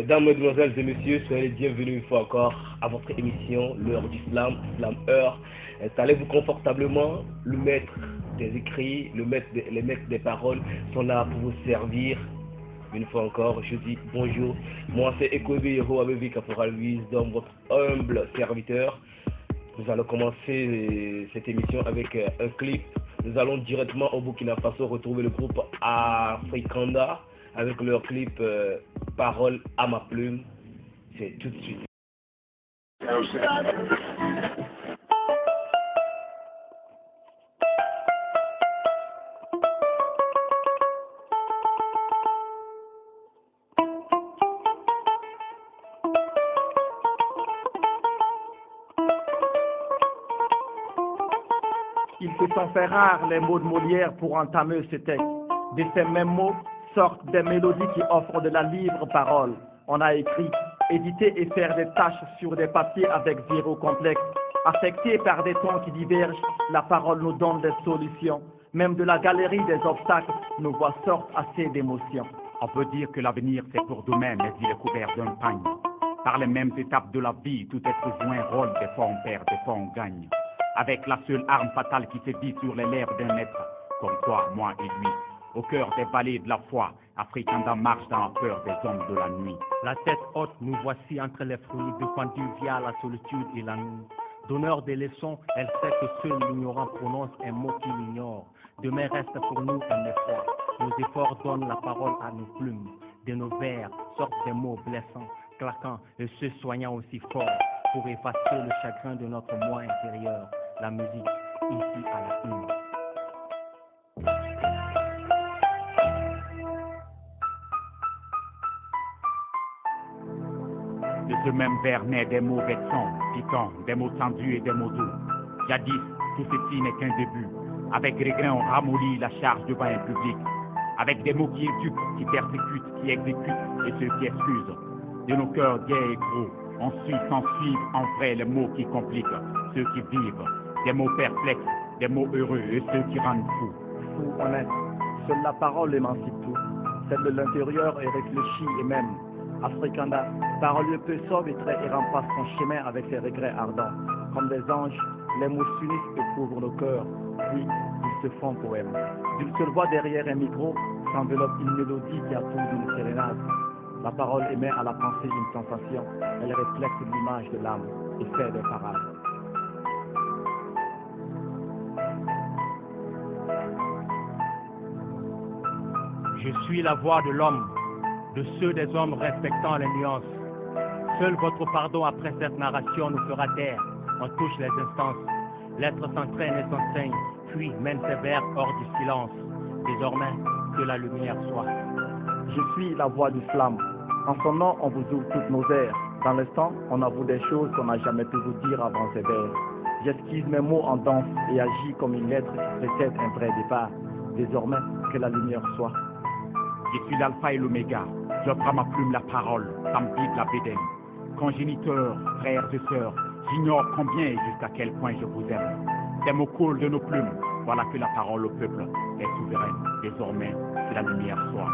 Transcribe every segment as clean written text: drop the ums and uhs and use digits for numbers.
Mesdames, Mesdemoiselles et Messieurs, soyez les bienvenus une fois encore à votre émission, l'heure du slam, Slam Heure. Installez-vous confortablement, le maître des écrits, les maîtres des paroles sont là pour vous servir. Une fois encore, je dis bonjour. Moi, c'est Ekobe Yero Abevi Caporal Wisdom, votre humble serviteur. Nous allons commencer cette émission avec un clip. Nous allons directement au Burkina Faso retrouver le groupe Afrikanda avec leur clip Parole à ma plume. C'est tout de suite. Il se sont fait rares les mots de Molière pour entamer ce texte. De ces mêmes mots sortent des mélodies qui offrent de la libre parole. On a écrit, éditer et faire des tâches sur des papiers avec zéro complexe. Affectés par des tons qui divergent, la parole nous donne des solutions. Même de la galerie des obstacles, nos voix sortent assez d'émotions. On peut dire que l'avenir c'est pour demain, mais il est couvert d'un pagne. Par les mêmes étapes de la vie, tout être joue un rôle, des fois on perd, des fois on gagne. Avec la seule arme fatale qui se vit sur les lèvres d'un être, comme toi, moi et lui. Au cœur des vallées de la foi, Afrikanda marche dans la peur des hommes de la nuit. La tête haute, nous voici entre les fruits, défendus via la solitude et la nuit. Donneur des leçons, elle sait que seul l'ignorant prononce un mot qu'il ignore. Demain reste pour nous un effort. Nos efforts donnent la parole à nos plumes. De nos vers sortent des mots blessants, claquants et se soignant aussi fort pour effacer le chagrin de notre moi intérieur. La musique, ici à la une. De ce même vers naît des mots vexants, piquants, des mots tendus et des mots doux. Jadis, tout ceci n'est qu'un début. Avec regret, on ramollit la charge devant un public. Avec des mots qui éduquent, qui persécutent, qui exécutent et ceux qui excusent. De nos cœurs gais et gros, on suit sans suivre en vrai les mots qui compliquent, ceux qui vivent. Des mots perplexes, des mots heureux et ceux qui rendent fous. Fou, honnête, seule la parole émancipe tout. Celle de l'intérieur est réfléchie et même. Afrikanda, parolier peu sobre et très errant passe son chemin avec ses regrets ardents. Comme des anges, les mots s'unissent et couvrent nos cœurs. Puis, ils se font poèmes. D'une seule voix derrière un micro, s'enveloppe une mélodie qui a tout d'une sérénade. La parole émet à la pensée une sensation. Elle reflète l'image de l'âme et fait des parades. Je suis la voix de l'homme, de ceux des hommes respectant les nuances. Seul votre pardon après cette narration nous fera taire. On touche les instances. L'être s'entraîne et s'enseigne, puis mène ses vers hors du silence. Désormais, que la lumière soit. Je suis la voix du slam. En son nom, on vous ouvre toutes nos airs. Dans l'instant, on avoue des choses qu'on n'a jamais pu vous dire avant ces vers. J'esquisse mes mots en danse et agis comme une lettre qui précède un vrai départ. Désormais, que la lumière soit. Je suis l'alpha et l'oméga, j'offre à ma plume la parole, Sambi de la Bédène. Congéniteurs, frères et sœurs, j'ignore combien et jusqu'à quel point je vous aime. Des mots coulent de nos plumes, voilà que la parole au peuple est souveraine. Désormais, que la lumière soit.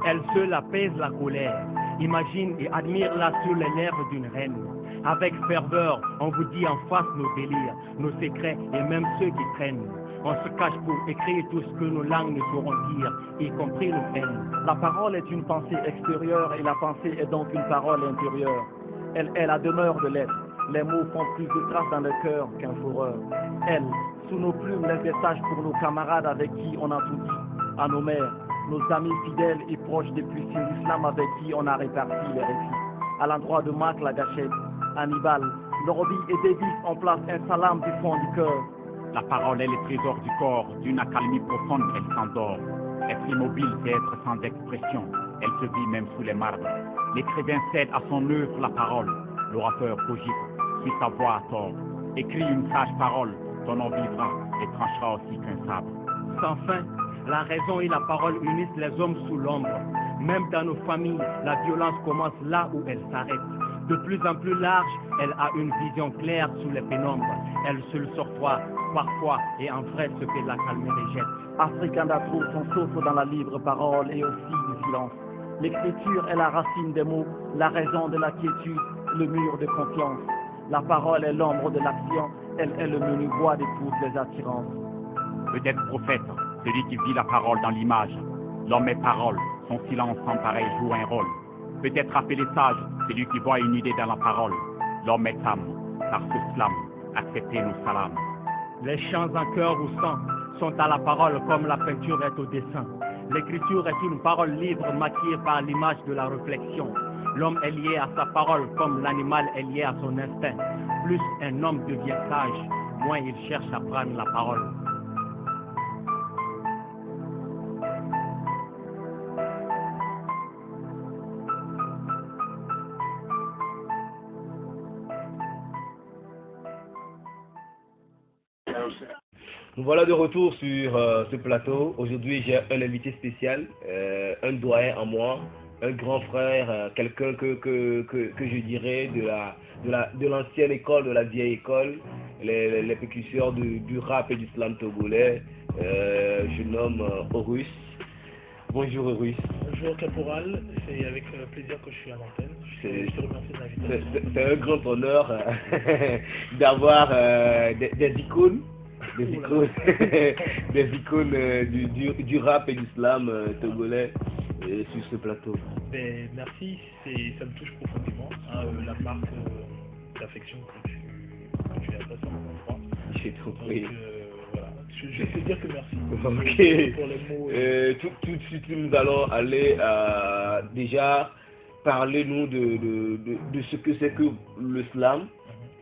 Elle seule apaise la colère. Imagine et admire-la sur les lèvres d'une reine. Avec ferveur, on vous dit en face nos délires, nos secrets et même ceux qui traînent. On se cache pour écrire tout ce que nos langues ne sauront dire, y compris nos peines. La parole est une pensée extérieure et la pensée est donc une parole intérieure. Elle est la demeure de l'être. Les mots font plus de traces dans le cœur qu'un fourreur. Elle, sous nos plumes, laisse des tâches pour nos camarades avec qui on a tout dit. À nos mères, nos amis fidèles et proches depuis l'islam avec qui on a réparti les récits. À l'endroit de Marc la Gâchette, Hannibal, Lorobi et Davis, on place un salam du fond du cœur. La parole est le trésor du corps, d'une accalmie profonde, elle s'endort. Être immobile, c'est être sans expression, elle se vit même sous les marbres. L'écrivain cède à son œuvre la parole, l'orateur cogite, suit sa voix à tort. Écris une sage parole, ton nom vivra et tranchera aussi qu'un sabre. Sans fin, la raison et la parole unissent les hommes sous l'ombre. Même dans nos familles, la violence commence là où elle s'arrête. De plus en plus large, elle a une vision claire sous les pénombres. Elle seule sortoit parfois et en vrai ce que la calme rejette. Africanda trouve son souffle dans la libre parole et aussi du silence. L'écriture est la racine des mots, la raison de la quiétude, le mur de confiance. La parole est l'ombre de l'action, elle est le menu bois de toutes les attirances. Peut-être prophète, celui qui vit la parole dans l'image. L'homme est parole, son silence sans pareil joue un rôle. Peut-être appelé sage, celui qui voit une idée dans la parole. L'homme est âme, par ce slam, acceptez nos salams. Les chants en cœur ou sang sont à la parole comme la peinture est au dessin. L'écriture est une parole libre maquillée par l'image de la réflexion. L'homme est lié à sa parole comme l'animal est lié à son instinct. Plus un homme devient sage, moins il cherche à prendre la parole. Nous voilà de retour sur ce plateau. Aujourd'hui, j'ai un invité spécial, un doyen en moi, un grand frère, quelqu'un que je dirais de l'ancienne école, de la vieille école, les précurseurs du rap et du slam togolais. Je nomme Horus. Bonjour Horus. Bonjour Caporal, c'est avec plaisir que je suis à l'antenne. Je te remercie de l'invitation. C'est un grand honneur d'avoir des icônes. Des icônes du rap et du slam togolais sur ce plateau. Ben, merci, ça me touche profondément, hein, la marque d'affection que tu as passée en France. J'ai compris. Voilà, je peux dire que merci. Ok. Pour les mots. Tout de suite, nous allons aller déjà parler-nous de ce que c'est que le slam.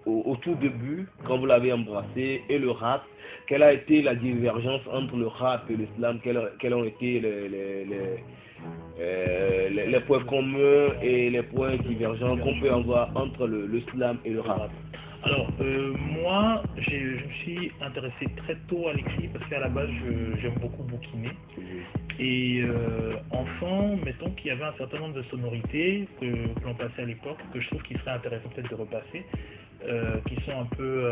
Au tout début, quand vous l'avez embrassé, et le rap, quelle a été la divergence entre le rap et le slam, quels ont été les points communs et les points divergents qu'on peut avoir entre le slam et le rap? Alors, moi, je me suis intéressé très tôt à l'écrit parce qu'à la base, j'aime beaucoup bouquiner. Et enfant, mettons qu'il y avait un certain nombre de sonorités que l'on passait à l'époque, que je trouve qu'il serait intéressant peut-être de repasser, qui sont un peu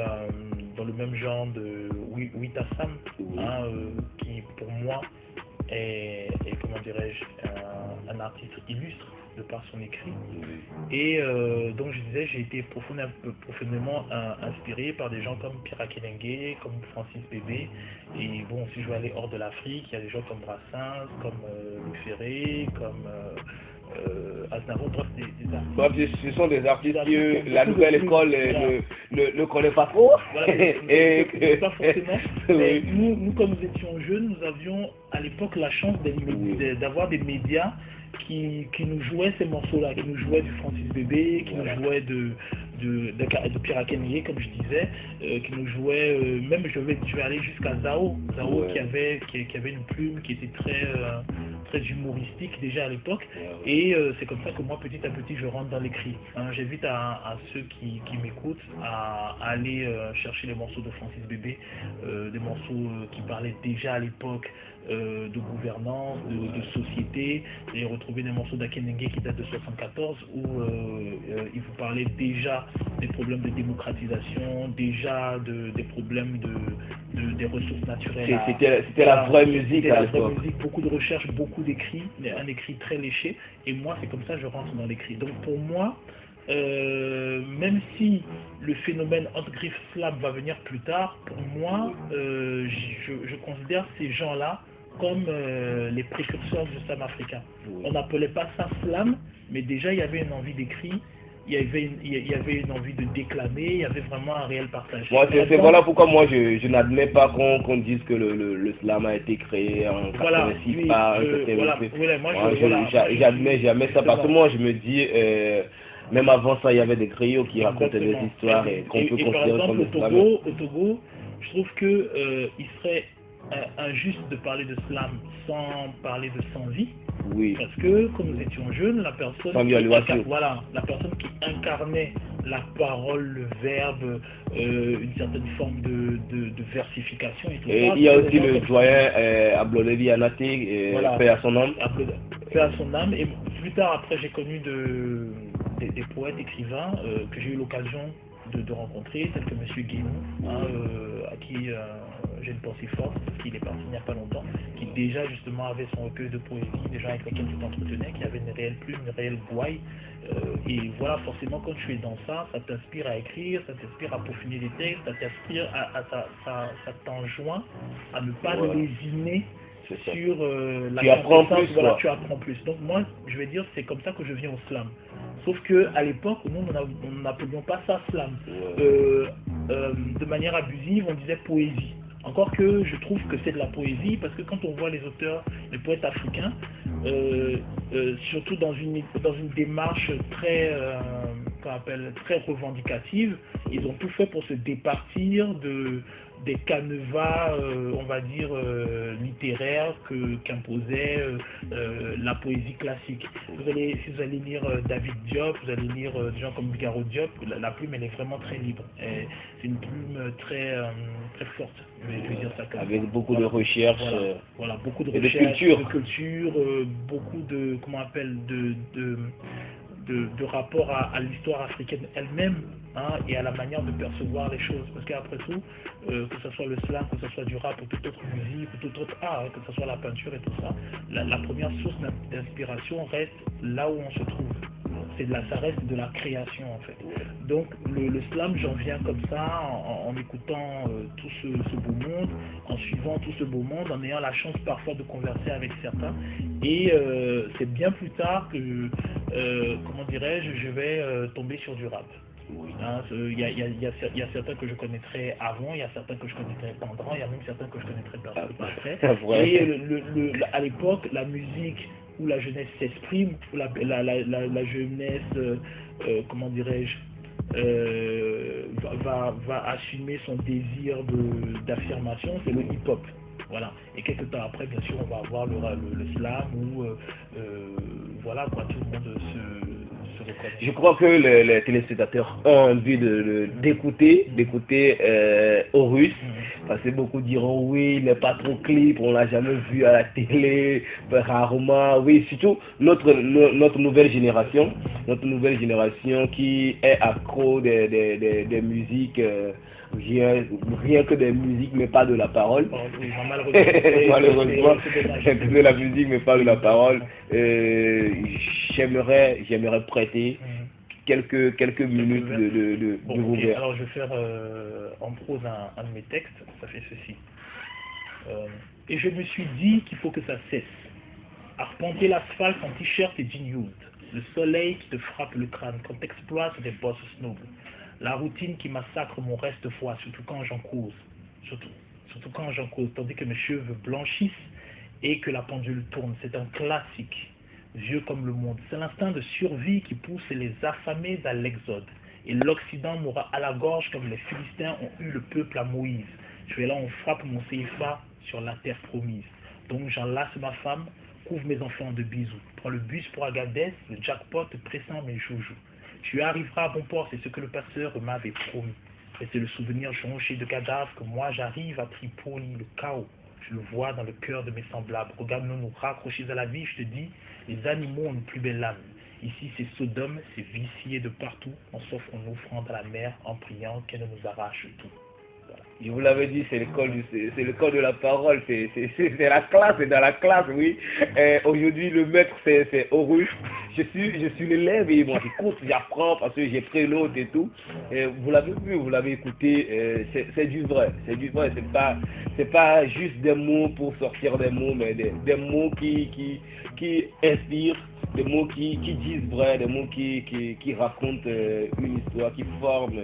dans le même genre de Wita Sam, hein, qui pour moi est comment dirais-je, un artiste illustre de par son écrit. Et donc je disais, j'ai été profondément inspiré par des gens comme Pierre Akenenge, comme Francis Bébé. Et bon, si je veux aller hors de l'Afrique, il y a des gens comme Brassens, comme Luc Ferré, comme Aznavour, bref, des artistes. Ce sont des artistes que la nouvelle école ne connaît pas trop. Voilà, et pas forcément. Mais nous, comme nous étions jeunes, nous avions à l'époque la chance d'avoir des médias qui nous jouaient ces morceaux-là, qui nous jouaient du Francis Bébé, qui nous jouaient de Pierre Akenye, comme je disais, qui nous jouait, même je vais aller jusqu'à Zao qui avait une plume qui était très humoristique déjà à l'époque, et c'est comme ça que moi petit à petit je rentre dans l'écrit. Hein, j'invite à ceux qui m'écoutent à aller chercher les morceaux de Francis Bébé, des morceaux qui parlaient déjà à l'époque de gouvernance, de société, et retrouver des morceaux d'Akenenge qui datent de 74 où il vous parlait déjà des problèmes de démocratisation, déjà des problèmes des ressources naturelles. C'était la vraie musique à l'époque. Beaucoup de recherches, beaucoup d'écrits, un écrit très léché, et moi c'est comme ça que je rentre dans l'écrit. Donc pour moi, même si le phénomène entre griffes slam va venir plus tard, pour moi, je considère ces gens-là comme les précurseurs du slam africain. On n'appelait pas ça slam, mais déjà il y avait une envie d'écrit, il y avait une envie de déclamer, il y avait vraiment un réel partage. Moi, c'est voilà pourquoi moi je n'admets pas qu'on dise que le slam a été créé en 86 par un certain j'admets jamais ça, parce que moi je me dis même avant ça il y avait des griots qui racontaient des histoires et qu'on peut considérer comme le slam. Au Togo, je trouve que il serait injuste de parler de slam sans parler de sans-vie. Oui. Parce que, comme nous étions jeunes, la personne qui incarnait la parole, le verbe, une certaine forme de versification et tout ça. Et il y a aussi le doyen Abloleli Anaté, paix à son âme. Paix à son âme. Et plus tard, après, j'ai connu des poètes écrivains que j'ai eu l'occasion de rencontrer, tels que M. Guénon, à qui j'ai une pensée forte, parce qu'il est parti il n'y a pas longtemps, qui déjà justement avait son recueil de poésie, des gens avec lesquels tu t'entretenais, qui avait une réelle plume, une réelle gouaille. Et voilà, forcément, quand tu es dans ça, ça t'inspire à écrire, ça t'inspire à peaufiner des textes, ça t'inspire ça t'enjoint à ne pas lésiner sur la tu apprends plus, voilà, tu apprends plus. Donc moi, je vais dire, c'est comme ça que je viens au slam. Sauf que à l'époque, nous, on n'appelions pas ça slam. De manière abusive, on disait poésie. Encore que je trouve que c'est de la poésie, parce que quand on voit les auteurs, les poètes africains, surtout dans une démarche très, qu'on appelle très revendicative, ils ont tout fait pour se départir des canevas, on va dire, littéraires qu'imposait la poésie classique. Si vous allez lire David Diop, vous allez lire des gens comme Bigaro Diop, la plume elle est vraiment très libre. C'est une plume très forte, je vais dire ça comme avec ça. beaucoup de recherches. Voilà, beaucoup de et recherches, de culture, beaucoup de, comment on appelle, de rapport à l'histoire africaine elle-même, et à la manière de percevoir les choses. Parce qu'après tout, que ce soit le slam, que ce soit du rap ou toute autre musique, ou tout autre art, que ce soit la peinture et tout ça, la première source d'inspiration reste là où on se trouve. Ça reste de la création en fait. Donc le slam, j'en viens comme ça, en écoutant tout ce beau monde, en suivant tout ce beau monde, en ayant la chance parfois de converser avec certains. Et c'est bien plus tard que, comment dirais-je, je vais tomber sur du rap. Il y a certains que je connaîtrais avant, il y a certains que je connaîtrais pendant, il y a même certains que je connaîtrais après. Et à l'époque, la musique où la jeunesse s'exprime, où la jeunesse, comment dirais-je, va assumer son désir d'affirmation, c'est le hip-hop. Voilà. Et quelques temps après, bien sûr, on va avoir le slam où voilà quoi, tout le monde se reconnaît. Je crois que les téléspectateurs ont envie d'écouter Horus, parce que beaucoup diront oui, il n'est pas trop clip, on l'a jamais vu à la télé, rarement, oui, surtout notre nouvelle génération qui est accro des musiques, rien que des musiques mais pas de la parole. Malheureusement, de la musique mais pas de la parole. J'aimerais prêter quelques minutes de vous vers. Alors je vais faire en prose un de mes textes, ça fait ceci. Et je me suis dit qu'il faut que ça cesse. Arpenter l'asphalte en t-shirt et jean used. Le soleil qui te frappe le crâne quand t'exploites des bosses snob. La routine qui massacre mon reste foi, surtout quand j'en cause. Surtout quand j'en cause, tandis que mes cheveux blanchissent et que la pendule tourne. C'est un classique, vieux comme le monde. C'est l'instinct de survie qui pousse les affamés à l'exode. Et l'Occident m'aura à la gorge comme les Philistins ont eu le peuple à Moïse. Je vais là, on frappe mon CFA sur la terre promise. Donc j'enlace ma femme, couvre mes enfants de bisous. Prends le bus pour Agadez, le jackpot pressant mes joujoux. Tu arriveras à bon port, c'est ce que le pasteur m'avait promis. Et c'est le souvenir jonché de cadavres que moi j'arrive à Tripoli, le chaos. Je le vois dans le cœur de mes semblables. Regarde-nous nous raccrochés à la vie, je te dis, les animaux ont une plus belle âme. Ici c'est Sodome, c'est vicié de partout. On s'offre une offrande à la mer en priant qu'elle ne nous arrache tout. Voilà. Je vous l'avais dit, c'est l'école de la parole, c'est la classe, c'est dans la classe, oui. Aujourd'hui, le maître, c'est Horus. Je suis l'élève et moi, j'écoute, j'apprends parce que j'ai pris l'autre et tout. Et vous l'avez vu, vous l'avez écouté, c'est du vrai, c'est pas juste des mots pour sortir des mots, mais des mots qui inspirent, des mots qui disent vrai, des mots qui racontent une histoire, qui forment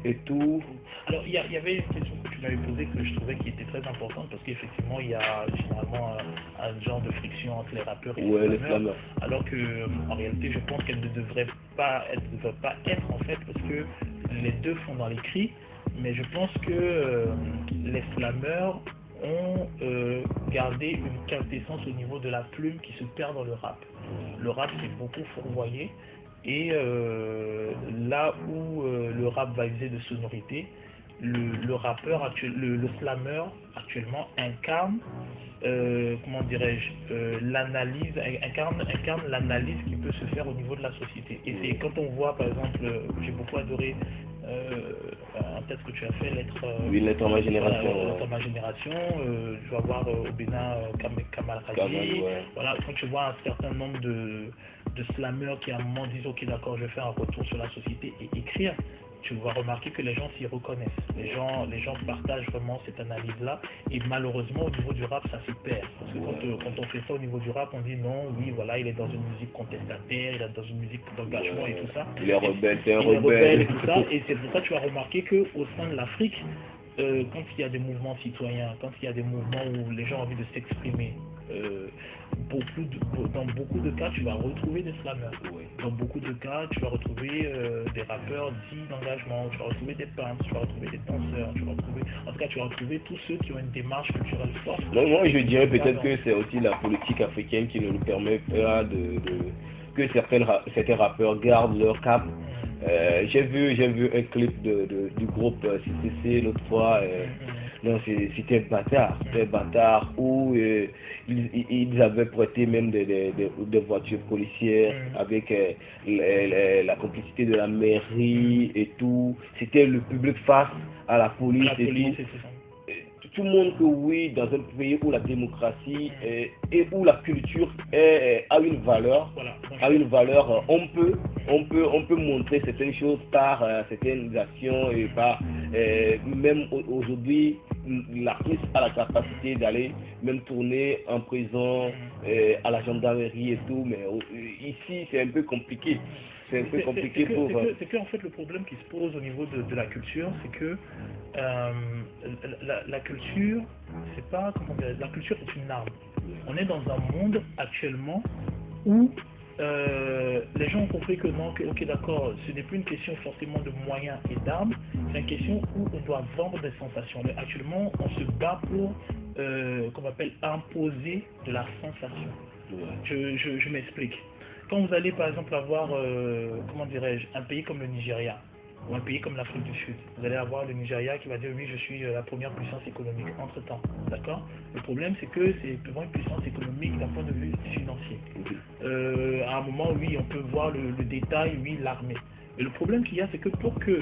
et tout. Alors, il y avait une question que tu m'avais posée que je trouvais qui était très importante parce qu'effectivement, il y a généralement un genre de friction entre les rappeurs et les slameurs. Alors que, en réalité, je pense qu'elle ne devrait pas être en fait parce que les deux font dans l'écrit, mais je pense que les slameurs ont gardé une quintessence au niveau de la plume qui se perd dans le rap. Le rap, c'est beaucoup fourvoyé. Et là où le rap va user de sonorité, le rappeur actuel, le slammer actuellement incarne, comment dirais-je, l'analyse, incarne l'analyse qui peut se faire au niveau de la société. Et c'est quand on voit, par exemple, j'ai beaucoup adoré un texte que tu as fait, oui, Lettre à ma génération. Lettre à ma génération, je vais voir au Bénin Kamal Razi. Ouais. Voilà, quand tu vois un certain nombre de slammers qui à un moment disent ok d'accord, je vais faire un retour sur la société et écrire, tu vas remarquer que les gens s'y reconnaissent. Les gens partagent vraiment cette analyse-là. Et malheureusement, au niveau du rap, ça se perd. Parce que quand on fait ça au niveau du rap, on dit non, oui, voilà, il est dans une musique contestataire, il est dans une musique d'engagement et tout ça. Il est rebelle, c'est un rebelle et tout ça. Et c'est pour ça que tu vas remarquer qu'au sein de l'Afrique, quand il y a des mouvements citoyens, quand il y a des mouvements où les gens ont envie de s'exprimer, dans beaucoup de cas, tu vas retrouver des slammers. Dans beaucoup de cas, tu vas retrouver des rappeurs dits d'engagement, tu vas retrouver des peintres, tu vas retrouver des danseurs, tu vas retrouver tous ceux qui ont une démarche culturelle forte. Donc, moi, je dirais peut-être que c'est aussi la politique africaine qui ne nous permet pas que certains rappeurs gardent leur cap. J'ai vu un clip du groupe CCC l'autre fois. Non, c'était un bâtard où ils avaient prêté même des voitures policières avec la complicité de la mairie et tout. C'était le public face à la police et tout. Tout le monde que oui, dans un pays où la démocratie et où la culture a une valeur, on peut montrer certaines choses par certaines actions et par même aujourd'hui l'artiste a la capacité d'aller même tourner en prison à la gendarmerie et tout, mais ici c'est un peu compliqué. C'est un peu compliqué pour... C'est que en fait le problème qui se pose au niveau de la culture, c'est que la culture, c'est pas, comment dire, la culture est une arme. On est dans un monde actuellement où les gens ont compris que non, que ok d'accord, ce n'est plus une question forcément de moyens et d'armes, c'est une question où on doit vendre des sensations. Mais actuellement, on se bat pour, qu'on appelle, imposer de la sensation. Je m'explique. Quand vous allez par exemple avoir, comment dirais-je, un pays comme le Nigeria, ou un pays comme l'Afrique du Sud, vous allez avoir le Nigeria qui va dire oui, je suis la première puissance économique entre-temps, d'accord? Le problème c'est que c'est vraiment une puissance économique d'un point de vue financier. À un moment, oui, on peut voir le détail, oui, l'armée. Mais le problème qu'il y a, c'est que pour que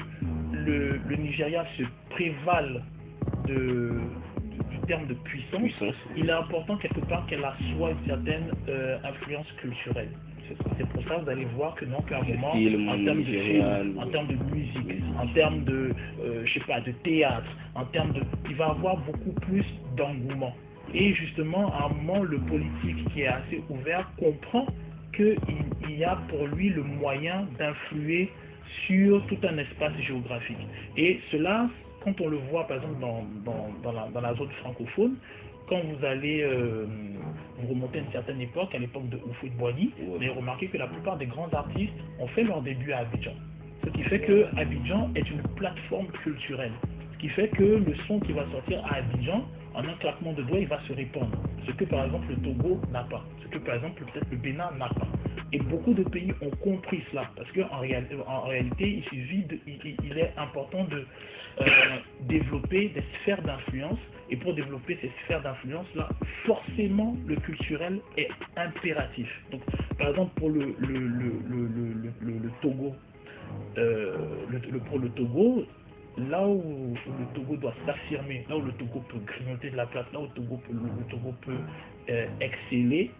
le Nigeria se prévale du terme de puissance, il est important quelque part qu'elle soit une certaine influence culturelle. C'est pour ça que vous allez voir que non, qu'à un moment, en termes de film, en termes de musique, en termes de, je sais pas, de théâtre, en termes de, il va avoir beaucoup plus d'engouement. Et justement, à un moment, le politique qui est assez ouvert comprend qu'il y a pour lui le moyen d'influer sur tout un espace géographique. Et cela, quand on le voit par exemple dans la zone francophone, quand vous allez vous remonter à une certaine époque, à l'époque de Houphouët-Boigny, vous allez remarquer que la plupart des grands artistes ont fait leur début à Abidjan. Ce qui fait que Abidjan est une plateforme culturelle. Ce qui fait que le son qui va sortir à Abidjan, en un claquement de doigts, il va se répandre. Ce que par exemple le Togo n'a pas. Ce que par exemple peut-être le Bénin n'a pas. Et beaucoup de pays ont compris cela. Parce qu'en réalité, il est important de développer des sphères d'influence. Et pour développer ces sphères d'influence-là, forcément, le culturel est impératif. Donc, par exemple, pour le Togo, pour le Togo, là où le Togo doit s'affirmer, là où le Togo peut grignoter de la place, là où le Togo peut exceller,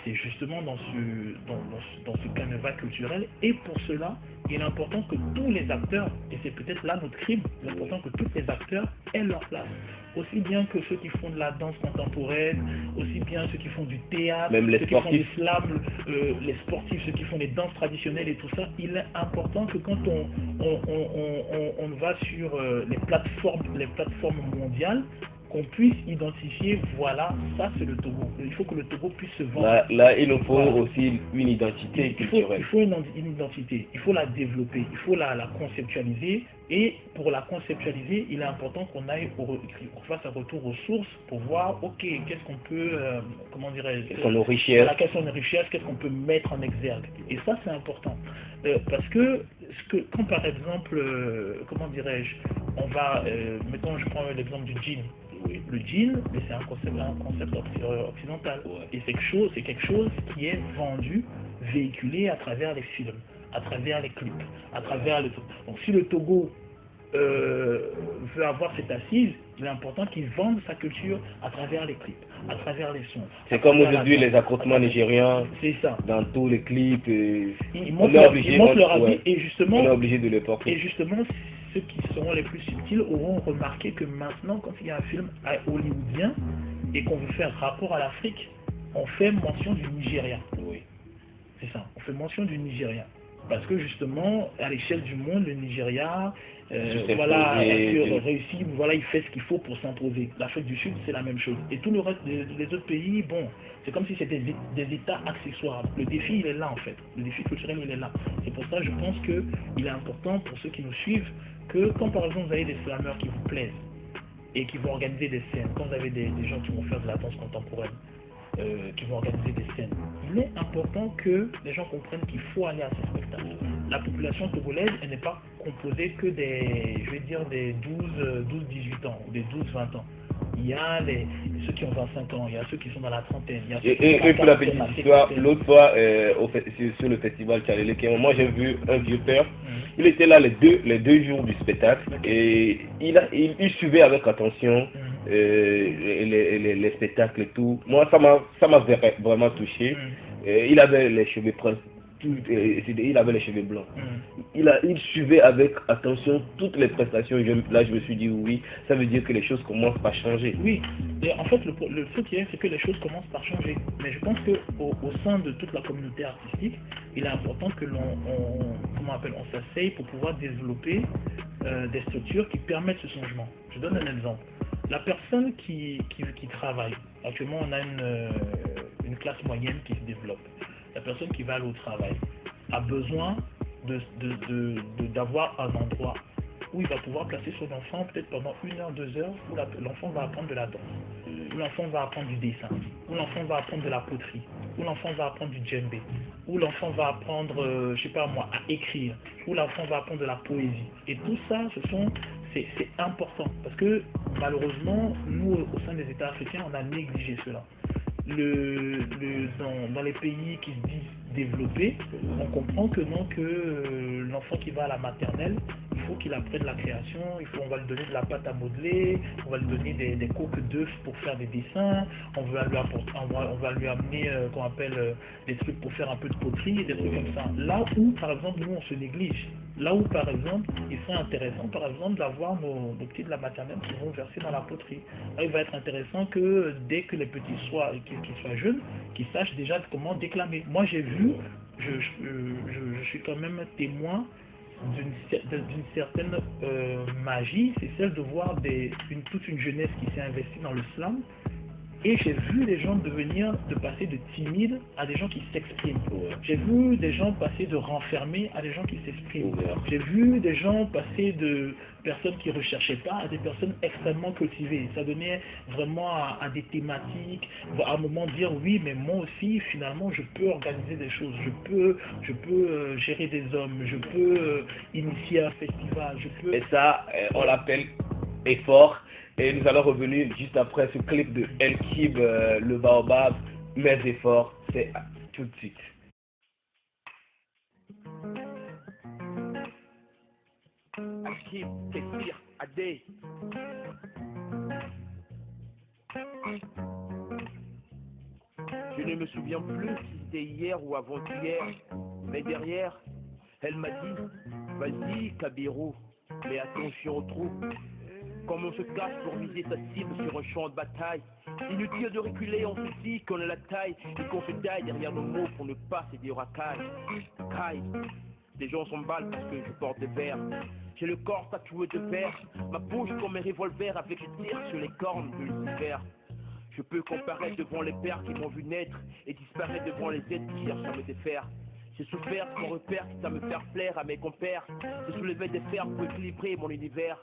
c'est justement dans ce canevas culturel. Et pour cela, il est important que tous les acteurs, et c'est peut-être là notre crime, il est important que tous les acteurs aient leur place. Aussi bien que ceux qui font de la danse contemporaine, aussi bien ceux qui font du théâtre, même les ceux sportifs. qui font du slam, les sportifs, ceux qui font les danses traditionnelles et tout ça, il est important que quand on va sur les plateformes mondiales, qu'on puisse identifier, voilà, ça c'est le Togo. Il faut que le Togo puisse se vendre. Là il nous faut aussi une identité culturelle. Il faut une identité, il faut la développer, il faut la conceptualiser. Et pour la conceptualiser, il est important qu'on fasse un retour aux sources pour voir, ok, qu'est-ce qu'on peut, comment dirais-je, quelles sont nos richesses, qu'est-ce qu'on peut mettre en exergue. Et ça c'est important. Parce que, quand par exemple, comment dirais-je, on va, mettons, je prends l'exemple du jean. Oui. Le jean, c'est un concept occidental. Ouais. Et c'est quelque chose qui est vendu, véhiculé à travers les films, à travers les clips, à travers les... Donc si le Togo veut avoir cette assise, il est important qu'il vende sa culture à travers les clips, à travers les sons. C'est comme aujourd'hui les accrotements nigériens. C'est ça. Dans tous les clips. Ils montrent leur habit et justement... On est obligé de les porter. Et justement, ceux qui seront les plus subtils auront remarqué que maintenant, quand il y a un film hollywoodien et qu'on veut faire rapport à l'Afrique, on fait mention du Nigeria. Oui. C'est ça, on fait mention du Nigeria. Parce que justement, à l'échelle du monde, le Nigeria, voilà, a réussi, voilà, il fait ce qu'il faut pour s'imposer. L'Afrique du Sud, c'est la même chose. Et tout le reste des autres pays, bon, c'est comme si c'était des États accessoires. Le défi, il est là en fait. Le défi culturel, il est là. C'est pour ça, je pense qu'il est important pour ceux qui nous suivent que quand par exemple vous avez des slameurs qui vous plaisent et qui vont organiser des scènes, quand vous avez des gens qui vont faire de la danse contemporaine, qui vont organiser des scènes, il est important que les gens comprennent qu'il faut aller à ces spectacles. La population togolaise, elle n'est pas composée que des, je vais dire, des 12-18 ans ou des 12-20 ans. Il y a ceux qui ont 25 ans, il y a ceux qui sont dans la trentaine. Il y a ceux qui et pour la petite histoire, l'autre fois, sur le festival Tchalélé, moi j'ai vu un vieux père, il était là les deux jours du spectacle, et il suivait avec attention les spectacles et tout. Moi, ça m'a vraiment touché. Il avait les cheveux il avait les cheveux blancs. Il suivait avec attention toutes les prestations. Là, je me suis dit oui, ça veut dire que les choses commencent par changer. Oui, et en fait, le truc qui est, c'est que les choses commencent par changer. Mais je pense qu'au sein de toute la communauté artistique, il est important que on s'asseye pour pouvoir développer des structures qui permettent ce changement. Je donne un exemple. La personne qui travaille, actuellement, on a une classe moyenne qui se développe. La personne qui va aller au travail a besoin d'avoir un endroit où il va pouvoir placer son enfant peut-être pendant 1 heure, 2 heures, où l'enfant va apprendre de la danse, où l'enfant va apprendre du dessin, où l'enfant va apprendre de la poterie, où l'enfant va apprendre du djembé, où l'enfant va apprendre, je sais pas moi, à écrire, où l'enfant va apprendre de la poésie. Et tout ça, c'est important parce que malheureusement, nous, au sein des États africains, on a négligé cela. Dans les pays qui se disent développés, on comprend que non, que l'enfant qui va à la maternelle, il faut qu'il apprenne la création, on va lui donner de la pâte à modeler, on va lui donner des coques d'œufs pour faire des dessins, on va lui amener qu'on appelle des trucs pour faire un peu de poterie, des trucs comme ça. Là où, par exemple, nous on se néglige. Là où, par exemple, il serait intéressant, par exemple, d'avoir nos petits de la maternelle qui vont verser dans la poterie. Là, il va être intéressant que dès que les petits qu'ils soient jeunes, qu'ils sachent déjà comment déclamer. Moi, j'ai vu, je suis quand même témoin d'une certaine magie, c'est celle de voir toute une jeunesse qui s'est investie dans le slam. Et j'ai vu des gens de passer de timides à des gens qui s'expriment. J'ai vu des gens passer de renfermés à des gens qui s'expriment. J'ai vu des gens passer de personnes qui ne recherchaient pas à des personnes extrêmement cultivées. Ça donnait vraiment à des thématiques, à un moment dire oui, mais moi aussi, finalement, je peux organiser des choses. Je peux gérer des hommes, je peux initier un festival. Et ça, on l'appelle effort. Et nous allons revenir juste après ce clip de El Kib, le Baobab, mes efforts, c'est tout de suite. El Kib, Kessir, Adé. Je ne me souviens plus si c'était hier ou avant-hier, mais derrière, elle m'a dit, vas-y Kabirou, mais attention au trou. Comme on se cache pour viser sa cible sur un champ de bataille, inutile de reculer, on se dit qu'on a la taille et qu'on se taille derrière nos mots pour ne pas céder au racaille. Caille, les gens s'emballent parce que je porte des verres. J'ai le corps tatoué de verre, ma bouche comme un revolver avec le tir sur les cornes de Lucifer. Je peux comparaître devant les pères qui m'ont vu naître et disparaître devant les êtres qui cherchent à me défaire. J'ai souffert sans repère, quitte à me faire plaire à mes compères. J'ai soulevé des fers pour équilibrer mon univers.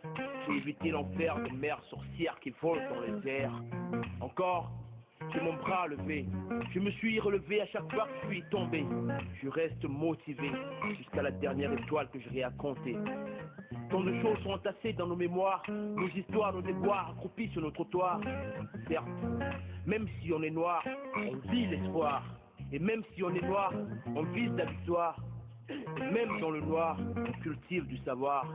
J'ai évité l'enfer des mères sorcières qui volent dans les airs. Encore, j'ai mon bras levé. Je me suis relevé à chaque fois que je suis tombé. Je reste motivé jusqu'à la dernière étoile que j'aurai à compter. Tant de choses sont entassées dans nos mémoires, nos histoires, nos déboires accroupis sur nos trottoirs. Certes, même si on est noir, on vit l'espoir. Et même si on est noir, on vise la victoire. Et même dans le noir, on cultive du savoir.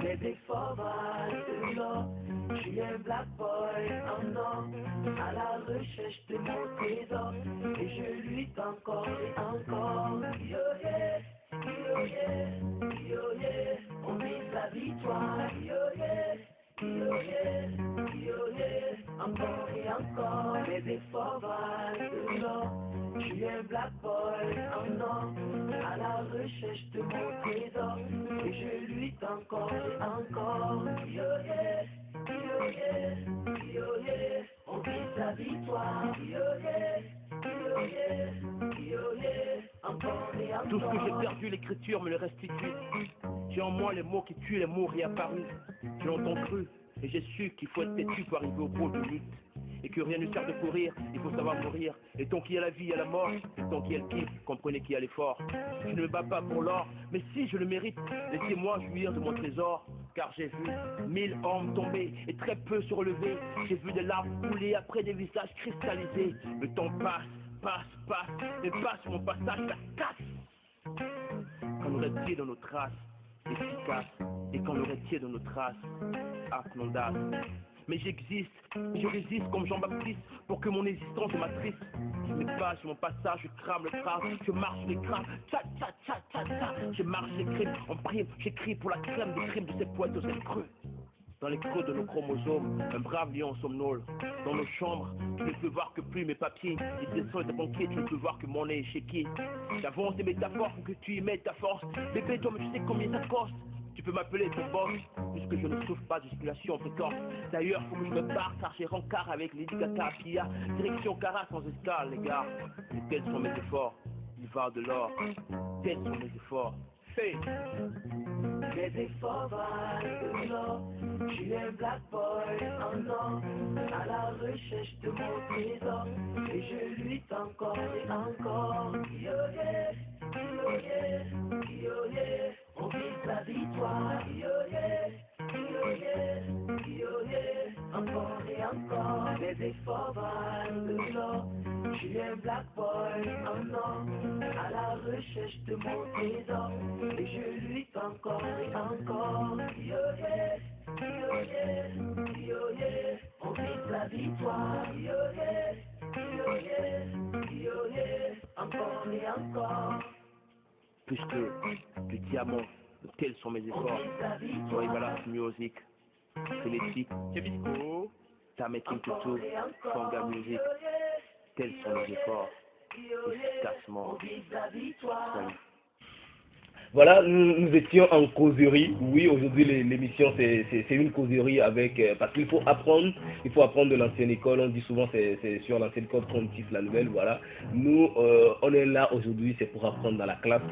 Mais des fois, de l'or, je suis un black boy en or, à la recherche de mon trésor, et je lutte encore et encore. Yo yeah, yo yeah, yo yeah, on vise la victoire. Yo yeah, yo yeah, yo yeah, encore et encore. Mais des fois, de l'or, je suis un black boy en or, à la recherche de mon trésor, et je lutte encore et encore. Yo yeah, yo yeah, yo yeah, on vise la victoire. Yo yeah, yo yeah, yo yeah, encore et encore. Tout ce que j'ai perdu, l'écriture me le restitue. J'ai en moi les mots qui tuent, les mots réapparus. J'ai longtemps cru et j'ai su qu'il faut être têtu pour arriver au bout de lutte. Et que rien ne sert de courir, il faut savoir mourir. Et tant qu'il y a la vie, il y a la mort. Et tant qu'il y a le kiff, comprenez qu'il y a l'effort. Je ne me bats pas pour l'or, mais si je le mérite, laissez-moi jouir de mon trésor. Car j'ai vu 1000 hommes tomber et très peu se relever. J'ai vu des larmes couler après des visages cristallisés. Le temps passe, et passe mon passage, la casse. Quand nous restions dans nos traces, efficaces. Et quand nous restions dans nos traces, appelons-d'âge. Mais j'existe, je résiste comme Jean-Baptiste pour que mon existence m'attriste. Je mets pas sur mon passage, je crame le crâne, je marche les crânes, tcha tcha tcha tcha tcha. Je marche les crimes, en prime, j'écris pour la crème des crimes de ces poètes aux ailes creux. Dans les creux de nos chromosomes, un brave lion somnole. Dans nos chambres, tu ne peux voir que plus mes papiers. Les dessins de banquier, tu ne peux voir que mon nez échiquier. J'avance des métaphores pour que tu y mettes ta force. Bébé, toi, mais tu sais combien ça coste. Tu peux m'appeler ton boss, puisque je ne souffre pas de circulation précoce. D'ailleurs, faut que je me barre, car j'ai rencard avec les Dicata Pia. Direction Cara sans escale, les gars. Et tels sont mes efforts, il va de l'or. Tels sont mes efforts. Hey. Mes efforts valent de l'or, je suis un black boy en or, à la recherche de mon trésor, et je lutte encore et encore. Yo yeah, yo yeah, yo yeah, on vise la victoire. Yo yeah, yo yeah, yo yeah, encore et encore. Mes efforts valent de l'or, je suis un black boy en or, à la recherche de mon trésor, et je lutte encore et encore. Yo yeah, yo yeah, yo yeah, on vise la victoire. Yo yeah, yo yeah, yo yeah, encore et encore. Puisque le diamant, tels sont mes efforts. Soyez voilà, music, frénétique, Jebisco, Tamekin Tutu, Fanga Music, tels sont mes efforts. Efficacement. Salut. Voilà, nous étions en causerie. Oui, aujourd'hui l'émission c'est une causerie avec parce qu'il faut apprendre de l'ancienne école. On dit souvent c'est sur l'ancienne école qu'on tisse la nouvelle. Voilà, nous on est là aujourd'hui, c'est pour apprendre dans la classe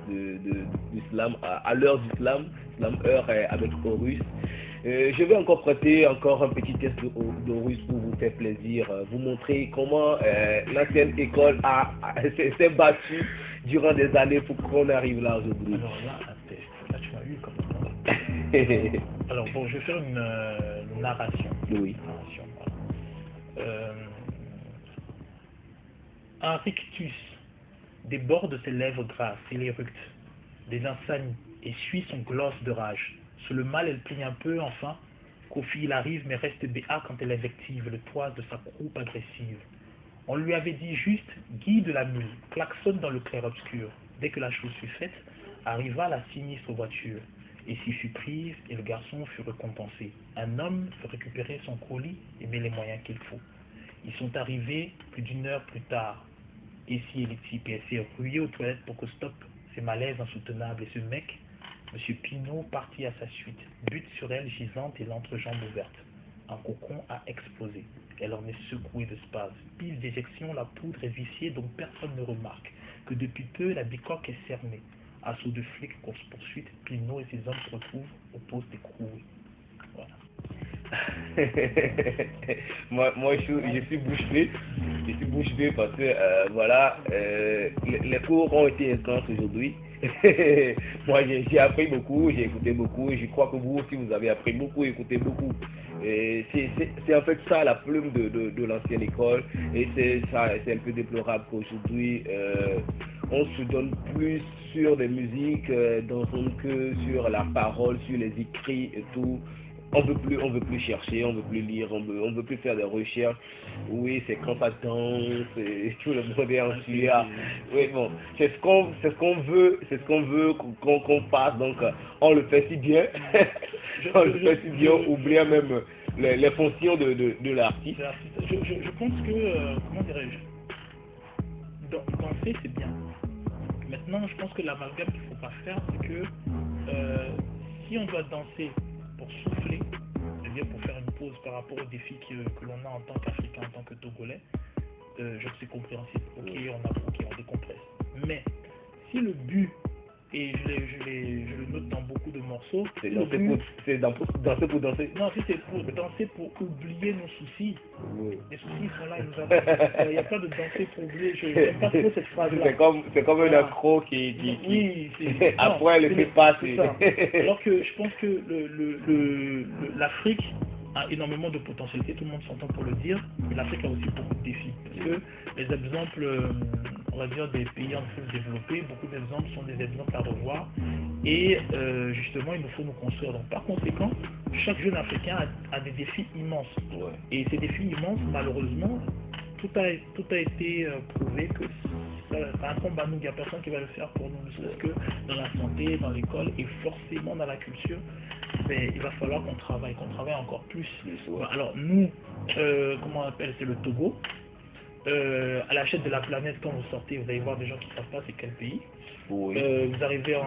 d'islam à l'heure d'islam, Islam heure avec Horus. Je vais encore prêter encore un petit test d'Horus pour vous faire plaisir, vous montrer comment l'ancienne école s'est battue durant des années pour qu'on arrive là aujourd'hui. Alors là, un test. Là, tu m'as eu comme ça. Alors bon, je vais faire une narration. Oui. Narration, voilà. Un rictus déborde ses lèvres grasses et l'éructe des insanies et suit son gloss de rage. Sous le mal, elle plie un peu, enfin, qu'au fil il arrive, mais reste béat quand elle invective le toit de sa croupe agressive. On lui avait dit juste, guide la mule, klaxonne dans le clair-obscur. Dès que la chose fut faite, arriva la sinistre voiture, et s'y fut prise, et le garçon fut récompensé. Un homme fut récupérer son colis et met les moyens qu'il faut. Ils sont arrivés plus d'une heure plus tard. Ici, et les types, et s'est rué aux toilettes pour que stoppe ces malaises insoutenables, et ce mec, M. Pinault, partit à sa suite, bute sur elle gisante et l'entrejambe ouverte. Un cocon a explosé. Elle en est secouée de spasmes. Pile d'éjection, la poudre est viciée, donc personne ne remarque que depuis peu, la bicoque est cernée. Assaut de flics, course-poursuite, Pinault et ses hommes se retrouvent au poste écroué. Voilà. moi je suis bouche bée. Je suis bouche bée parce que voilà, les cours ont été intenses aujourd'hui. Moi j'ai appris beaucoup, j'ai écouté beaucoup, et je crois que vous aussi vous avez appris beaucoup, écouté beaucoup. Et c'est en fait ça la plume de l'ancienne école, et c'est un peu déplorable qu'aujourd'hui on se donne plus sur des musiques que sur la parole, sur les écrits et tout. On veut plus chercher, on veut plus lire, on veut plus faire des recherches. Oui, c'est quand ça danse, et tout le monde est en sueur. Oui, bon, c'est ce qu'on veut qu'on fasse, donc on le fait si bien, on le fait si bien, oubliant même les fonctions de l'artiste. Je pense que, comment dirais-je, danser c'est bien. Maintenant, je pense que l'amalgame qu'il ne faut pas faire, c'est que si on doit danser pour souffler, c'est-à-dire pour faire une pause par rapport aux défis que l'on a en tant qu'Africain, en tant que Togolais, je sais c'est compréhensible. Ok, on décompresse. Mais si le but, et je le note dans beaucoup de morceaux, c'est danser pour danser. Non, si c'est pour danser pour oublier nos soucis. Oui. Les soucis sont là, ils nous attendent. Il n'y a pas de danser pour oublier. Je n'aime pas trop cette phrase-là. C'est comme un accro qui oui, après le fait passer. Alors que je pense que l'Afrique a énormément de potentialité, tout le monde s'entend pour le dire, mais l'Afrique a aussi beaucoup de défis. Parce que les exemples, on va dire, des pays en train de développer, beaucoup d'exemples sont des exemples à revoir. Et justement, il nous faut nous construire. Donc, par conséquent, chaque jeune Africain a des défis immenses. Ouais. Et ces défis immenses, malheureusement, tout a été prouvé que c'est un combat. Nous, il n'y a personne qui va le faire pour nous, ne serait-ce que dans la santé, dans l'école et forcément dans la culture. Mais il va falloir qu'on travaille encore plus. Alors nous, comment on appelle, c'est le Togo. À la chaîne de la planète, quand vous sortez, vous allez voir des gens qui ne savent pas c'est quel pays. Oui. Vous arrivez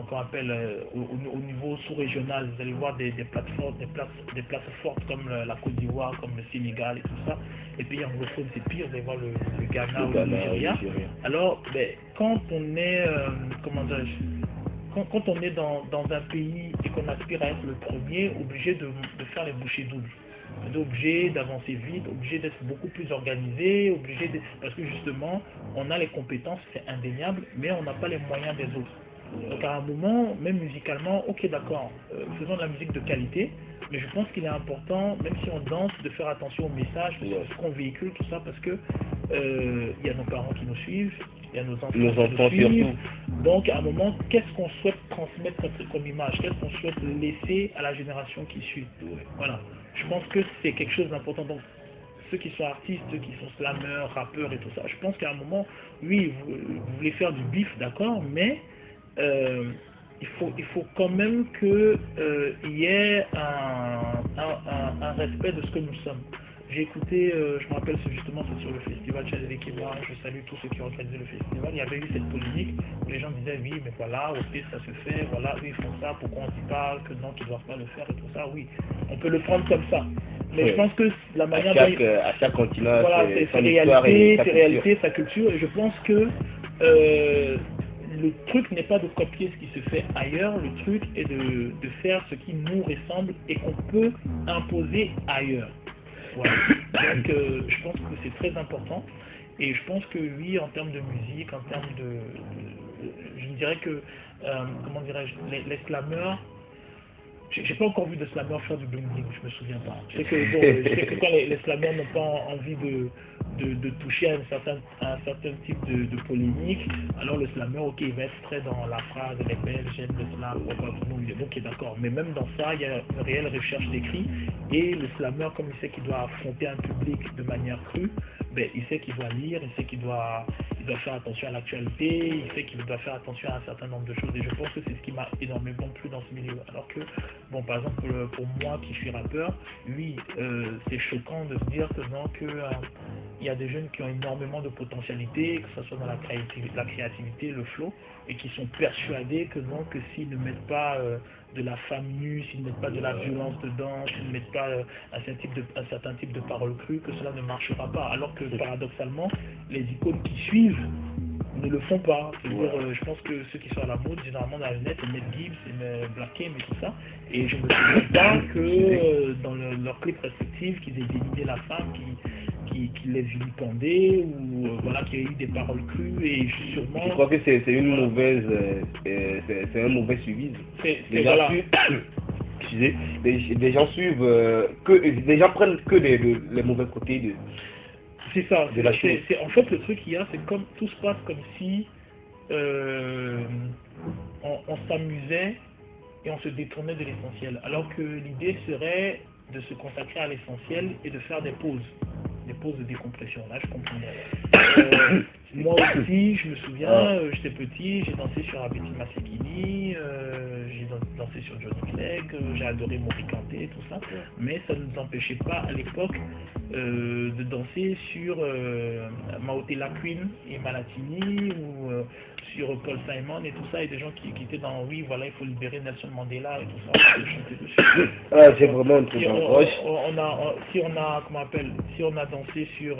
qu'on appelle au niveau sous-régional, vous allez voir des plateformes, des places fortes comme la Côte d'Ivoire, comme le Sénégal et tout ça. Les pays anglophones, c'est pire, vous allez voir le Ghana ou le Nigeria. Alors, quand on est, quand on est dans un pays et qu'on aspire à être le premier, obligé de faire les bouchées doubles. On est obligé d'avancer vite, obligé d'être beaucoup plus organisé, parce que justement, on a les compétences, c'est indéniable, mais on n'a pas les moyens des autres. Donc à un moment, même musicalement, ok d'accord, faisons de la musique de qualité, mais je pense qu'il est important, même si on danse, de faire attention au message, ce qu'on véhicule, tout ça, parce que il y a nos parents qui nous suivent, il y a nos enfants qui nous suivent. Donc à un moment, qu'est-ce qu'on souhaite transmettre comme image, qu'est-ce qu'on souhaite laisser à la génération qui suit. Voilà. Je pense que c'est quelque chose d'important. Donc, ceux qui sont artistes, ceux qui sont slammeurs, rappeurs et tout ça, je pense qu'à un moment, oui, vous voulez faire du bif, d'accord, mais il faut quand même qu'il y ait un respect de ce que nous sommes. J'ai écouté, je me rappelle justement, c'est sur le festival Chadele Keba, je salue tous ceux qui ont organisé le festival, il y avait eu cette polémique où les gens disaient oui, mais voilà, ok, ça se fait, voilà, eux ils font ça, pourquoi on ne dit pas que non, qu'ils ne doivent pas le faire et tout ça, oui, on peut le prendre comme ça. Mais je pense que la manière à chaque continent, voilà, c'est réalité, sa culture, et je pense que le truc n'est pas de copier ce qui se fait ailleurs, le truc est de faire ce qui nous ressemble et qu'on peut imposer ailleurs. Voilà. Donc je pense que c'est très important et je pense que oui, en termes de musique, en termes je dirais que comment dirais-je, les slammeurs, j'ai pas encore vu de slammeurs faire du bling bling, je me souviens pas. Je sais que quand les slammeurs n'ont pas envie de toucher à un certain type de polémique, alors le slammer, ok, il va être très dans la phrase, les Belges j'aime le slam, ok d'accord, mais même dans ça, il y a une réelle recherche d'écrit, et le slammer, comme il sait qu'il doit affronter un public de manière crue, il sait qu'il doit lire, il sait qu'il doit faire attention à l'actualité, il sait qu'il doit faire attention à un certain nombre de choses, et je pense que c'est ce qui m'a énormément plu dans ce milieu. Alors que, bon, par exemple, pour moi qui suis rappeur, oui, c'est choquant de se dire que non, il y a des jeunes qui ont énormément de potentialité, que ce soit dans la créativité, le flow, et qui sont persuadés que non, que s'ils ne mettent pas de la femme nue, s'ils ne mettent pas de la violence dedans, s'ils ne mettent pas un certain type de paroles crues, que cela ne marchera pas. Alors que paradoxalement, les icônes qui suivent ne le font pas. C'est-à-dire, je pense que ceux qui sont à la mode, généralement dans le net, c'est Mel Gibbs, c'est Black M et tout ça. Et je me souviens pas que dans leur clips respectifs, qu'ils aient dénigé la femme, qui les vilipendaient, ou voilà, qu'il y a eu des paroles crues, et sûrement... Je crois que c'est une mauvaise... c'est un mauvais suivi. Les gens suivent... Excusez, les gens suivent les gens prennent que les mauvais côtés de... C'est ça, de la chose. En fait, le truc qu'il y a, c'est comme tout se passe comme si on s'amusait et on se détournait de l'essentiel. Alors que l'idée serait de se consacrer à l'essentiel et de faire des pauses de décompression. Là, je comprends. Moi aussi, je me souviens, j'étais petit, j'ai dansé sur Abeti Masekini, j'ai dansé sur Johnny Clegg, j'ai adoré Mori Kanté, tout ça, mais ça ne nous empêchait pas à l'époque de danser sur Maotela Queen et Malatini, ou sur Paul Simon et tout ça, et des gens qui étaient dans oui, voilà, il faut libérer Nelson Mandela et tout ça, chanter dessus. C'est vraiment un truc en roche. Si on a dansé sur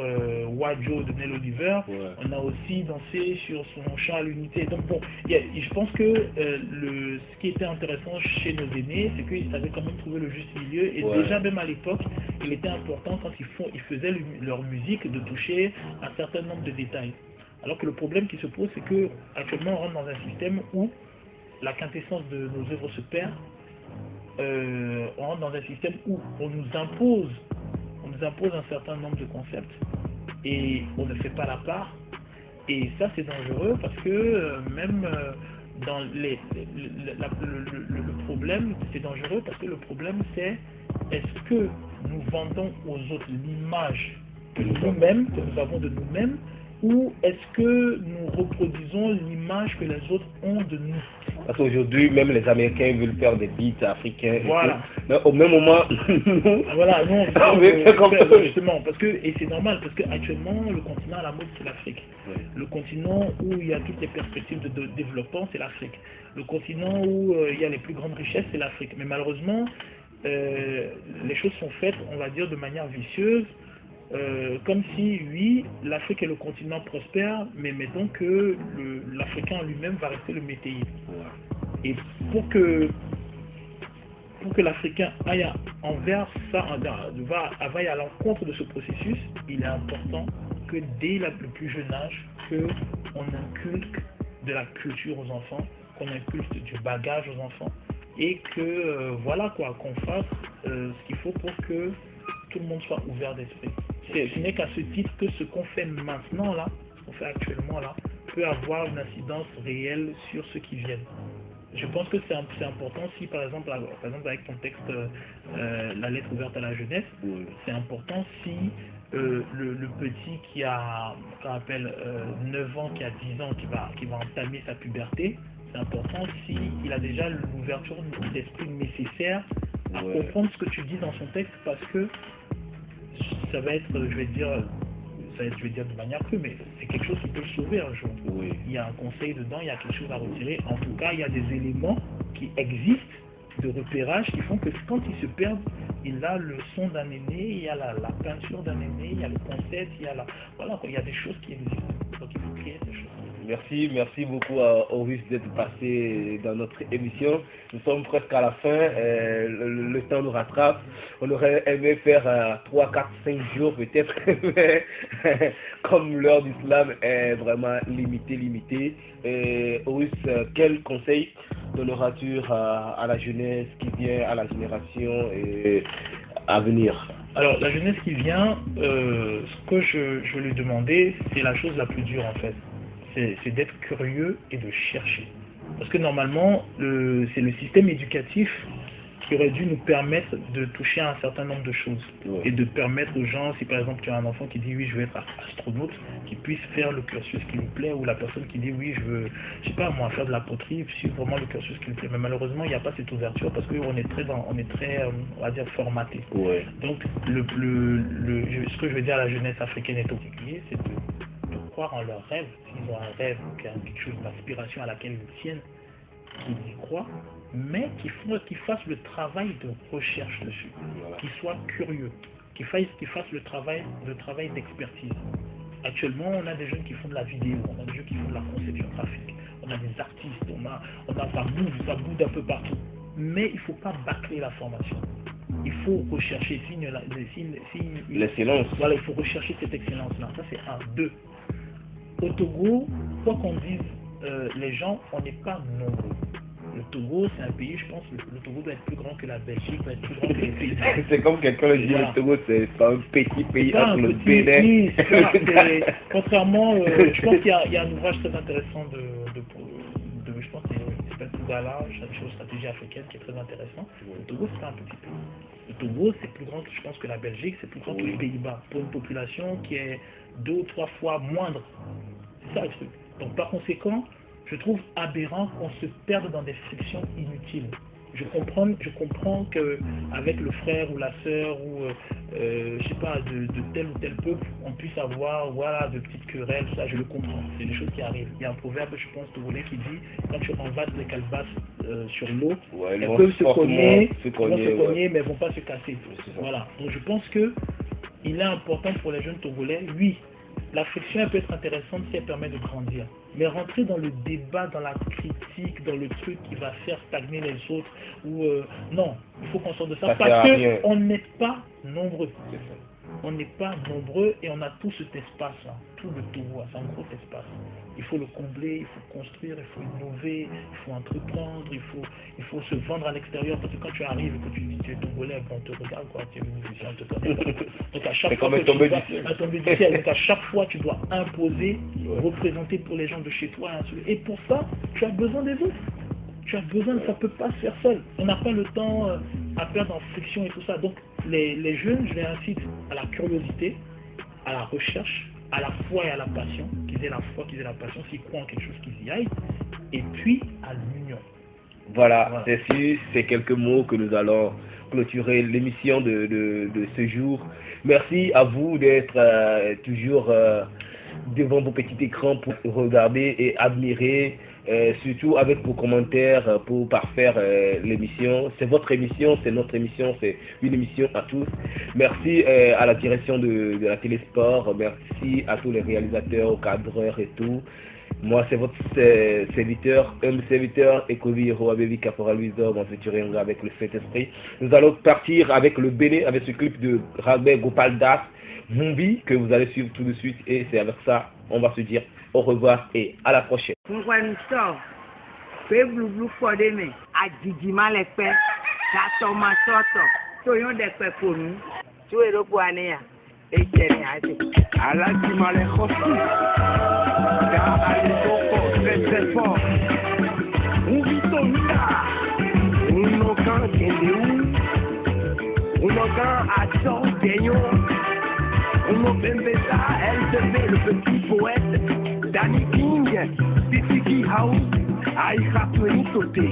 Wajo de Nel Oliver, on a aussi dansé sur son chant à l'unité. Donc bon, je pense que ce qui était intéressant chez nos aînés, c'est qu'ils savaient quand même trouver le juste milieu, et déjà même à l'époque, il était important quand ils faisaient leur musique de toucher un certain nombre de détails. Alors que le problème qui se pose, c'est que actuellement on rentre dans un système où la quintessence de nos œuvres se perd. On rentre dans un système où on nous impose un certain nombre de concepts et on ne fait pas la part. Et ça, c'est dangereux parce que même dans le problème, c'est dangereux parce que le problème, c'est est-ce que nous vendons aux autres l'image que nous-mêmes, que nous avons de nous-mêmes, ou est-ce que nous reproduisons l'image que les autres ont de nous? Parce qu'aujourd'hui, même les Américains veulent faire des beats africains. Voilà. Mais au même moment, voilà, non, justement, parce que, et c'est normal, parce qu'actuellement, le continent à la mode, c'est l'Afrique. Oui. Le continent où il y a toutes les perspectives de développement, c'est l'Afrique. Le continent où il y a les plus grandes richesses, c'est l'Afrique. Mais malheureusement, les choses sont faites, on va dire, de manière vicieuse. Comme si, oui, l'Afrique est le continent prospère, mais mettons que l'Africain en lui-même va rester le météisme. Et pour que l'Africain aille envers ça, aille à l'encontre de ce processus, il est important que dès le plus jeune âge, qu'on inculque de la culture aux enfants, qu'on inculque du bagage aux enfants, et que, voilà quoi, qu'on fasse ce qu'il faut pour que tout le monde soit ouvert d'esprit. Ce n'est qu'à ce titre que ce qu'on fait maintenant là, ce qu'on fait actuellement là, peut avoir une incidence réelle sur ceux qui viennent. Je pense que c'est important si par exemple avec ton texte la lettre ouverte à la jeunesse, c'est important si le petit qui a 9 ans, qui a 10 ans, qui va entamer sa puberté, c'est important s'il a déjà l'ouverture d'esprit nécessaire à comprendre ce que tu dis dans son texte, parce que ça va être, je vais dire de manière crue, mais c'est quelque chose qui peut le sauver un jour. Oui. Il y a un conseil dedans, il y a quelque chose à retirer. En tout cas, il y a des éléments qui existent de repérage qui font que quand il se perd, il a le son d'un aîné, il y a la peinture d'un aîné, il y a le concept, il y a des choses qui existent. Donc il faut créer ces choses. Merci beaucoup à Horus d'être passé dans notre émission. Nous sommes presque à la fin, le temps nous rattrape. On aurait aimé faire 3, 4, 5 jours peut-être, mais comme l'heure du slam est vraiment limitée. Horus, quel conseil donneras-tu à la jeunesse qui vient, à la génération à venir? Alors la jeunesse qui vient, ce que je veux lui demander, c'est la chose la plus dure en fait. C'est d'être curieux et de chercher. Parce que normalement, c'est le système éducatif qui aurait dû nous permettre de toucher à un certain nombre de choses. Et de permettre aux gens, si par exemple tu as un enfant qui dit oui je veux être astronaute, qu'il puisse faire le cursus qui lui plaît, ou la personne qui dit oui je veux, je sais pas moi, faire de la poterie, suivre vraiment le cursus qui lui plaît. Mais malheureusement il n'y a pas cette ouverture parce qu'on est très on va dire formaté. Donc ce que je veux dire à la jeunesse africaine et particulier, c'est de croire en leurs rêves. S'ils ont un rêve, quelque chose d'aspiration à laquelle ils tiennent, qu'ils y croient, mais qu'ils fassent le travail de recherche dessus, qu'ils soient curieux, qu'ils fassent le travail d'expertise. Actuellement, on a des jeunes qui font de la vidéo, on a des jeunes qui font de la conception graphique, on a des artistes, ça bouge un peu partout. Mais il ne faut pas bâcler la formation. il faut rechercher l'excellence. Voilà, il faut rechercher cette excellence-là. Ça, c'est un. 2. Au Togo, quoi qu'on dise, les gens, on n'est pas nombreux. Le Togo, c'est un pays, je pense, le Togo doit être plus grand que la Belgique, doit être plus grand que les pays. C'est comme quelqu'un dit, voilà. Le Togo, c'est pas un petit pays entre le Bénin. Oui, contrairement, je pense qu'il y a un ouvrage très intéressant je pense que c'est Tougala, stratégie africaine, qui est très intéressant. Le Togo, c'est pas un petit pays. Le Togo, c'est plus grand, je pense, que la Belgique, c'est plus grand que les Pays-Bas, pour une population qui est 2 ou 3 fois moindre. C'est ça le truc. Donc par conséquent, je trouve aberrant qu'on se perde dans des frictions inutiles. Je comprends qu'avec le frère ou la sœur ou je sais pas de tel ou tel peuple, on puisse avoir de petites querelles, ça je le comprends, c'est des choses qui arrivent. Il y a un proverbe, je pense, togolais qui dit quand tu renverses les calebasses sur l'eau, elles peuvent se cogner, mais elles vont pas se casser. Voilà. Donc je pense que il est important pour les jeunes togolais, oui. La friction elle peut être intéressante si elle permet de grandir. Mais rentrer dans le débat, dans la critique, dans le truc qui va faire stagner les autres, non, il faut qu'on sorte de ça parce qu'on n'est pas nombreux. On n'est pas nombreux et on a tout cet espace-là, tout le Togo, c'est un gros espace. Il faut le combler, il faut construire, il faut innover, il faut entreprendre, il faut se vendre à l'extérieur parce que quand tu arrives et que tu dis tu es togolais, on te regarde quoi, tu es musicien, on te connaît. Donc à chaque fois donc à chaque fois tu dois imposer, représenter pour les gens de chez toi et pour ça tu as besoin des autres. Tu as besoin, ça ne peut pas se faire seul. On n'a pas le temps à perdre en friction et tout ça. Donc les jeunes, je les incite à la curiosité, à la recherche, à la foi et à la passion, qu'ils aient la foi, qu'ils aient la passion, s'ils croient en quelque chose, qu'ils y aillent, et puis à l'union. Voilà. C'est sûr, c'est quelques mots que nous allons clôturer l'émission de ce jour. Merci à vous d'être toujours devant vos petits écrans pour regarder et admirer, surtout avec vos commentaires pour parfaire l'émission. C'est votre émission, c'est notre émission, c'est une émission à tous. Merci à la direction de la Télésport, merci à tous les réalisateurs, aux cadreurs et tout. Moi, c'est votre serviteur, Ekovi Roabevi Caporal Wisdom, en featuring avec le Saint-Esprit. Nous allons partir avec le Bénin, avec ce clip de Rabé Gopal Das, Mumbi, que vous allez suivre tout de suite. Et c'est avec ça, on va se dire au revoir et à la prochaine. Très fort. On vit ton là. On entend on entend Adon Gayon. On entend LTV, le petit poète. Danny King, Tiki House, Aïcha Tony Sauté.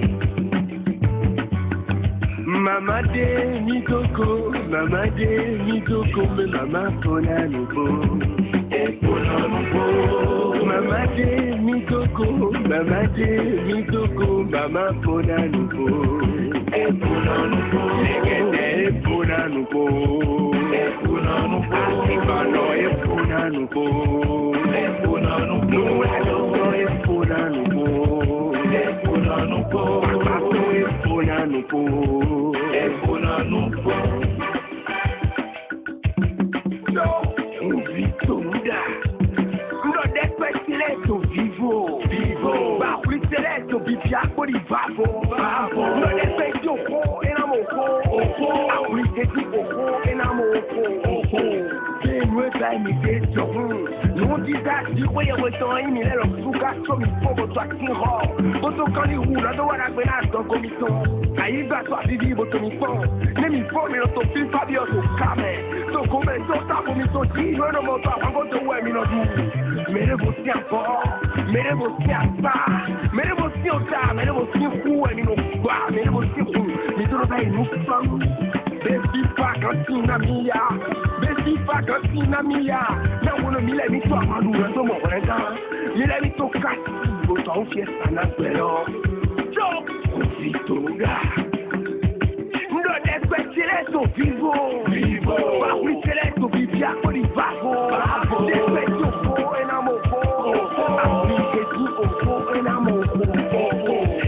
Mama de Mitoko, Mama de Mitoko, Mama Ponanobo. Et Ponanobo. Mama de Mitoko, Mama de Mitoko, Mama Ponanobo. Et Ponanobo. Et Ponanobo. Et Ponanobo. Asibano et Ponanobo. Et Ponanobo. Noulado et Ponanobo. Et Ponanobo. Papato et Ponanobo. Et Ponanobo. No, un vitonda. No despecileto vivo. Vivo. Bajo el celeto viviaco di bavo. Bavo. No despecileto ojo enamoko. Ojo. Apliquete ojo enamoko. Ojo. Nuestra imitación, no digas si voy a votar y mira los sucas son mis pocos activos. Voto con el hula, no van a ver con comisión. Ahí va tu vivir voto mi phone. Ne mi phone, no to feel fabioso, came. To come so ta comisión, si no no voto, hago tu web, mi no du. Mere voci encore, mere voci pas. Mere voci ota, mere voci hu, mi no qua, mere voci hu. Mi to dai no fam. Besi pa cantina mia. Cantina mia, na wono mila mi to amadu ndo mo wena, mila mi to kasi, o to fiesta na pero, yo confitoga, ndo despecileto vivo, vivo, bahuiceleto vivia olivavo, bravo, despecileto enamoko, apliqueti ofo enamoko,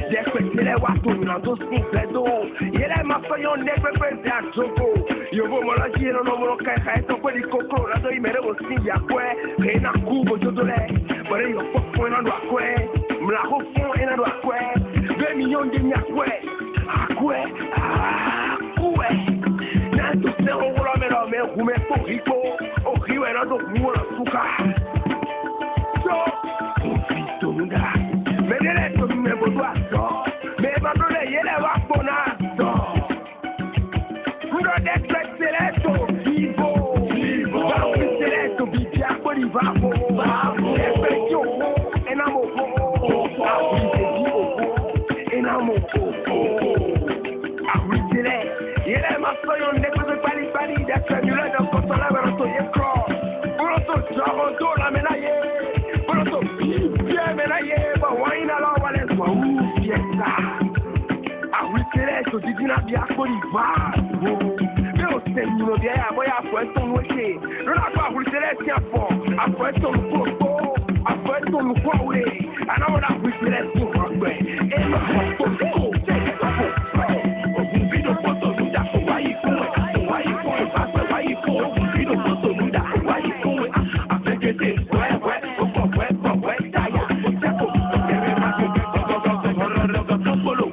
despecileto wato nando simpledo, yele ma fayon nepepe Zogo, Yobo Molaji, no Molokai, so when you coco, I don't even know see ya que, Rena Kubo Jodole, but in your phone on Aquay, Mlaho phone in a Aquay, Bemion de Yakwe, Aquay, Aquay. Nanto se o Romero, who met for Rico, or he went out of Mura Suka. So, Tumunda, Medele to Meboaso, Mebadole, Yellow Bonazo. Celeste, vivo, celeste, bibiaco di vavo, effetto, enamo, enamo, celeste, yele masoyo ndekuze pali pali da kamula da kotola baroto yekro, baroto jaroto la menaye, baroto bien menaye, ba waina la wale kwa fiesta, celeste, didina biaco di vavo. Senhor, de a boia foi tão noite. Não dá pra você ser afo. A foi tão corpo, a foi tão coure. A não dá pra você ser corpo. E não corpo, o vídeo foto não dá vai com, vai com, o vídeo foto não dá vai com. A frente vai, taia. Follow